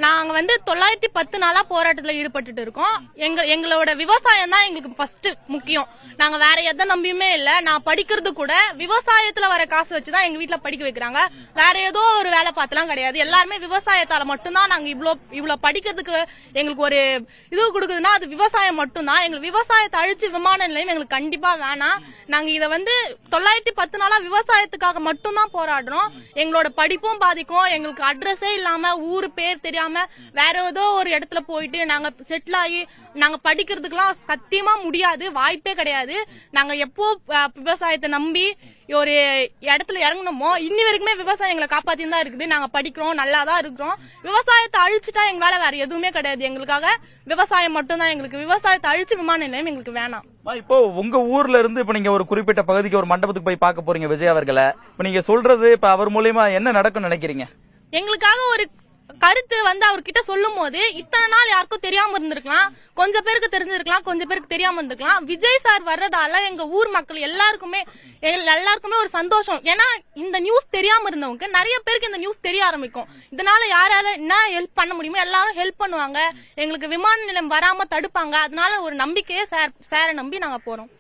நாங்க 910 நாளா போராட்டத்துல ஈடுபட்டு இருக்கோம். எங்களோட விவசாயம் தான் எங்களுக்கு ஃபர்ஸ்ட் முக்கியம். நாங்க வேற எதை நம்பியுமே இல்ல. நான் படிக்கிறது கூட விவசாயத்துல வர காசு வச்சுதான் எங்க வீட்டுல படிக்க வைக்கிறாங்க. வேற ஏதோ ஒரு வேலை பார்த்தெல்லாம் கிடையாது. எல்லாருமே விவசாயத்தால மட்டும்தான் நாங்க இவ்வளவு படிக்கிறதுக்கு எங்களுக்கு ஒரு இது கொடுக்குதுன்னா அது விவசாயம் மட்டும்தான். எங்களுக்கு விவசாயத்தை அழிச்சு விமான நிலையம் எங்களுக்கு கண்டிப்பா வேணாம். நாங்க இத 910 நாளா விவசாயத்துக்காக மட்டும்தான் போராடுறோம். எங்களோட படிப்பும் பாதிக்கும். எங்களுக்கு அட்ரஸே இல்லாம ஊரு பேர் தெரியாம வேற ஏதோ ஒரு இடத்துல போயிட்டு நாங்க செட்டில் ஆகி நாங்க படிக்கிறதுக்கெல்லாம் சத்தியமா முடியாது, வாய்ப்பே கிடையாது. நாங்க எப்போ விவசாயத்தை நம்பி ஒரு இடத்துல இறங்கணுமோ இன்னி வரைக்குமே விவசாயம் எங்களை காப்பாத்தின்னு தான் இருக்குது. நாங்க படிக்கிறோம், நல்லாதான் இருக்கிறோம். விவசாயத்தை அழிச்சுட்டா எங்களால வேற எதுவுமே கிடையாது. எங்களுக்காக விவசாயம் மட்டும்தான். எங்களுக்கு விவசாயத்தை அழிச்சு விமான நிலையம் எங்களுக்கு வேணாம். இப்போ உங்க ஊர்ல இருந்து இப்ப நீங்க ஒரு குறிப்பிட்ட பகுதிக்கு ஒரு மண்டபத்துக்கு போய் பார்க்க போறீங்க விஜய் அவர்களை. இப்ப நீங்க சொல்றது இப்ப அவர் மூலியமா என்ன நடக்கும் நினைக்கிறீங்க? எங்களுக்காக ஒரு கருத்து அவர்கிட்ட சொல்லும் போது இத்தனை நாள் யாருக்கும் தெரியாம இருந்திருக்கலாம், கொஞ்சம் பேருக்கு தெரிஞ்சிருக்கலாம், கொஞ்சம் பேருக்கு தெரியாம இருந்திருக்கலாம். விஜய் சார் வர்றதால எங்க ஊர் மக்கள் எல்லாருக்குமே ஒரு சந்தோஷம். ஏன்னா இந்த நியூஸ் தெரியாம இருந்தவங்க நிறைய பேருக்கு இந்த நியூஸ் தெரிய ஆரம்பிக்கும். இதனால யாரால என்ன ஹெல்ப் பண்ண முடியுமோ எல்லாரும் ஹெல்ப் பண்ணுவாங்க. எங்களுக்கு விமான நிலையம் வராம தடுப்பாங்க. அதனால ஒரு நம்பிக்கையே சாரை நம்பி நாங்க போறோம்.